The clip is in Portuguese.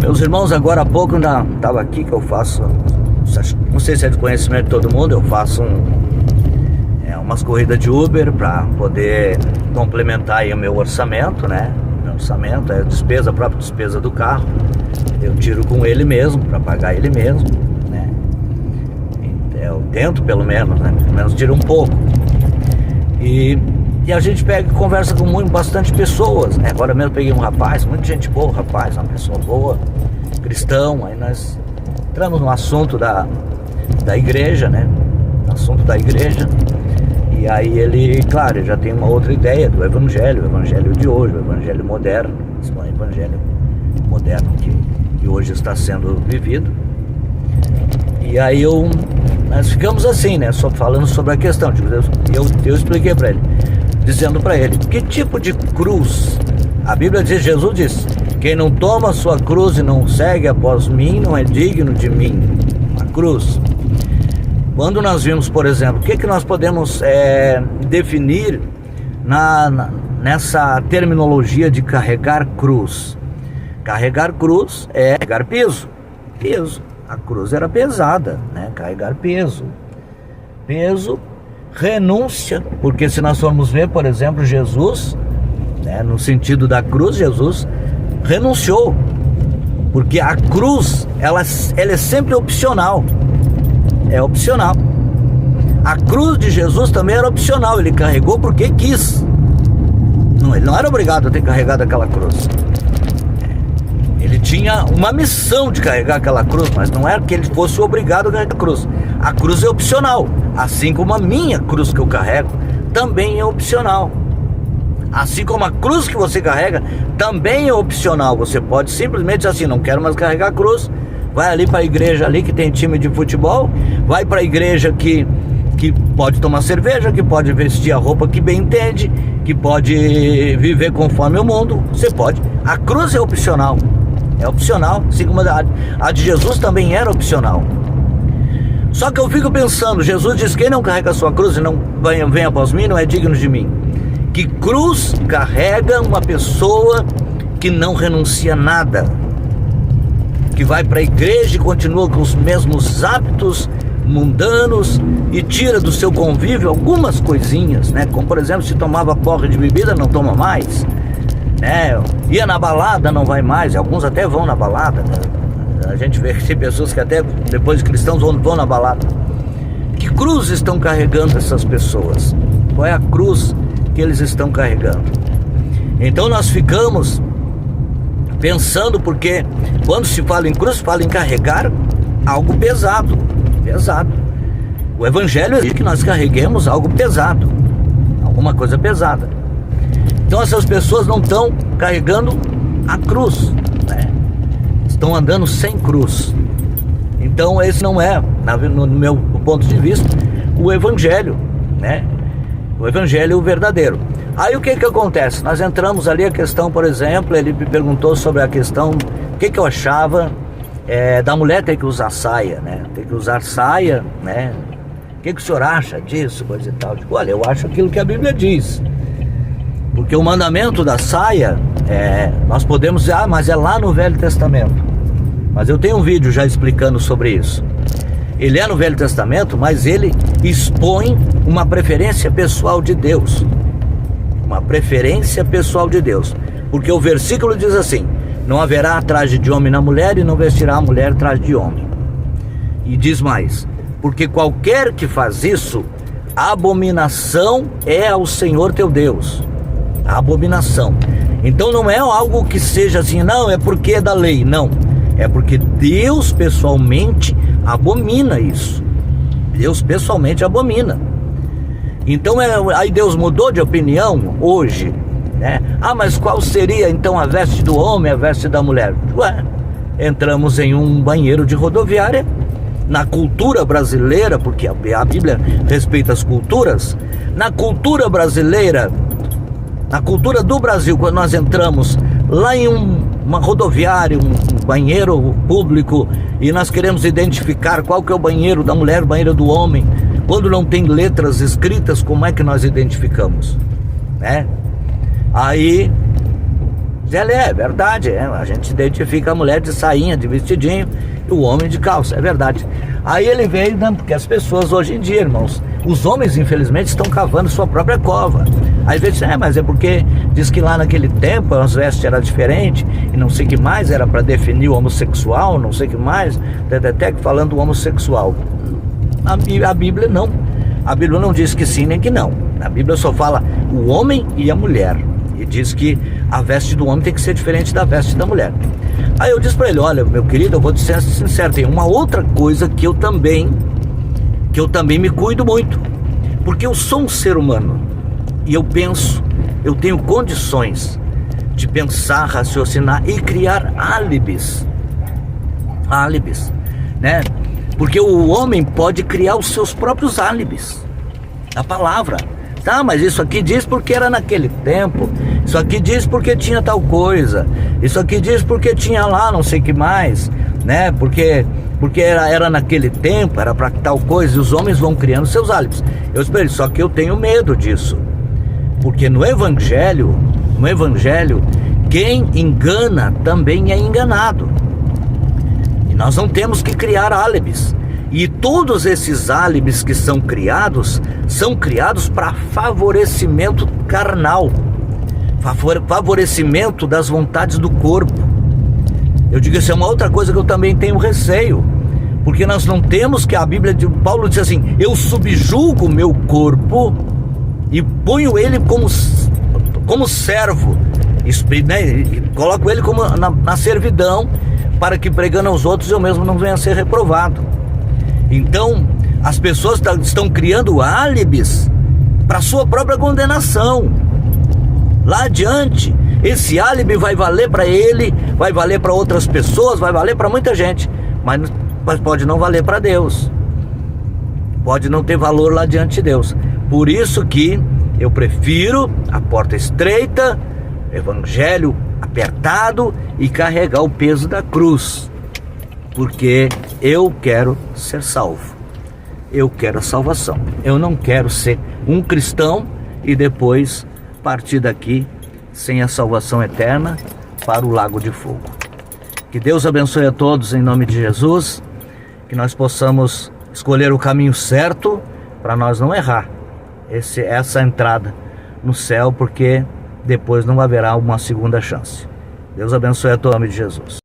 Meus irmãos, agora há pouco ainda estava aqui que eu faço, não sei se é de conhecimento de todo mundo, eu faço umas corridas de Uber para poder complementar aí o meu orçamento, né? Meu orçamento é a própria despesa do carro. Eu tiro com ele mesmo, para pagar ele mesmo, né? Eu tento pelo menos, né? Pelo menos tiro um pouco. E a gente pega e conversa com bastante pessoas, né? Agora mesmo peguei um rapaz, muita gente boa, rapaz, uma pessoa boa, cristão. Aí nós entramos no assunto da igreja, né? No assunto da igreja. E aí ele, claro, já tem uma outra ideia do evangelho, o evangelho de hoje, o evangelho moderno, esse evangelho moderno que hoje está sendo vivido. E aí nós ficamos assim, né? Só falando sobre a questão. Eu expliquei para ele, dizendo para ele, que tipo de cruz? A Bíblia diz, Jesus diz, quem não toma a sua cruz e não segue após mim, não é digno de mim. A cruz. Quando nós vimos, por exemplo, o que nós podemos definir nessa terminologia de carregar cruz? Carregar cruz é carregar peso. Peso. A cruz era pesada, né? Carregar peso. Peso, renúncia. Porque se nós formos ver, por exemplo, Jesus, né, no sentido da cruz, Jesus renunciou. Porque a cruz, ela é sempre opcional. É opcional. A cruz de Jesus também era opcional. Ele carregou porque quis. Ele não era obrigado a ter carregado aquela cruz. Ele tinha uma missão de carregar aquela cruz, mas não era que ele fosse obrigado a carregar a cruz. A cruz é opcional. Assim como a minha cruz que eu carrego também é opcional. Assim como a cruz que você carrega também é opcional. Você pode simplesmente dizer assim, não quero mais carregar a cruz. Vai ali para a igreja ali que tem time de futebol. Vai para a igreja que pode tomar cerveja, que pode vestir a roupa que bem entende, que pode viver conforme o mundo. Você pode. A cruz é opcional. É opcional, assim como a de Jesus também era opcional. Só que eu fico pensando, Jesus diz, quem não carrega a sua cruz e não vem após mim, não é digno de mim. Que cruz carrega uma pessoa que não renuncia a nada, que vai para a igreja e continua com os mesmos hábitos mundanos e tira do seu convívio algumas coisinhas, né? Como por exemplo, se tomava porre de bebida, não toma mais, né? Ia na balada, não vai mais. Alguns até vão na balada, né? A gente vê que tem pessoas que até depois de cristãos vão na balada. Que cruz estão carregando essas pessoas? Qual é a cruz que eles estão carregando? Então nós ficamos pensando, porque quando se fala em cruz, fala em carregar algo pesado. O evangelho diz que nós carreguemos algo pesado, alguma coisa pesada. Então essas pessoas não estão carregando a cruz, né? Estão andando sem cruz. Então esse não é, no meu ponto de vista, o evangelho, né? O evangelho verdadeiro. Aí o que acontece? Nós entramos ali a questão, por exemplo, ele me perguntou sobre a questão, o que eu achava da mulher ter que usar saia, né? Ter que usar saia, né? O que o senhor acha disso, coisa e tal? Eu digo, olha, eu acho aquilo que a Bíblia diz. Porque o mandamento da saia, nós podemos dizer, mas é lá no Velho Testamento. Mas eu tenho um vídeo já explicando sobre isso. Ele é no Velho Testamento, mas ele expõe uma preferência pessoal de Deus. Uma preferência pessoal de Deus. Porque o versículo diz assim, não haverá traje de homem na mulher e não vestirá a mulher traje de homem. E diz mais, porque qualquer que faz isso, a abominação é ao Senhor teu Deus. A abominação. Então não é algo que seja assim, não, é porque é da lei, não. É porque Deus pessoalmente abomina isso. Deus pessoalmente abomina. Então aí Deus mudou de opinião hoje, né? Mas qual seria então a veste do homem, a veste da mulher? Entramos em um banheiro de rodoviária. Na cultura brasileira, porque a Bíblia respeita as culturas. Na cultura brasileira, na cultura do Brasil, quando nós entramos lá em uma rodoviária, um banheiro público, e nós queremos identificar qual que é o banheiro da mulher, o banheiro do homem, quando não tem letras escritas, como é que nós identificamos, né? Aí É verdade, a gente identifica a mulher de sainha, de vestidinho, e o homem de calça, é verdade. Aí ele veio, né, porque as pessoas hoje em dia, irmãos, os homens infelizmente estão cavando sua própria cova. Aí ele diz, mas é porque diz que lá naquele tempo as vestes eram diferentes, e não sei o que mais, era para definir o homossexual, não sei o que mais, até que falando do homossexual. A Bíblia não. A Bíblia não diz que sim nem que não. A Bíblia só fala o homem e a mulher. E diz que a veste do homem tem que ser diferente da veste da mulher. Aí eu disse para ele, olha, meu querido, eu vou te ser sincero, tem uma outra coisa que eu também me cuido muito. Porque eu sou um ser humano. E eu penso, eu tenho condições de pensar, raciocinar e criar álibis. Álibis, né? Porque o homem pode criar os seus próprios álibis. A palavra. Tá, mas isso aqui diz porque era naquele tempo. Isso aqui diz porque tinha tal coisa. Isso aqui diz porque tinha lá não sei o que mais, né? Porque era naquele tempo, era para tal coisa. E os homens vão criando seus álibis. Eu espero, só que eu tenho medo disso. Porque no Evangelho, quem engana também é enganado. E nós não temos que criar álibis. E todos esses álibis que são criados para favorecimento carnal, favorecimento das vontades do corpo. Eu digo, isso é uma outra coisa que eu também tenho receio, porque nós não temos que a Bíblia de Paulo diz assim, eu subjugo o meu corpo e ponho ele como servo, né? E coloco ele como na servidão, para que pregando aos outros eu mesmo não venha a ser reprovado. Então, as pessoas estão criando álibis para sua própria condenação. Lá adiante, esse álibi vai valer para ele, vai valer para outras pessoas, vai valer para muita gente, mas pode não valer para Deus. Pode não ter valor lá diante de Deus. Por isso que eu prefiro a porta estreita, evangelho apertado e carregar o peso da cruz. Porque eu quero ser salvo. Eu quero a salvação. Eu não quero ser um cristão e depois partir daqui sem a salvação eterna para o lago de fogo. Que Deus abençoe a todos em nome de Jesus. Que nós possamos escolher o caminho certo para nós não errar essa entrada no céu, porque depois não haverá uma segunda chance. Deus abençoe a todos em nome de Jesus.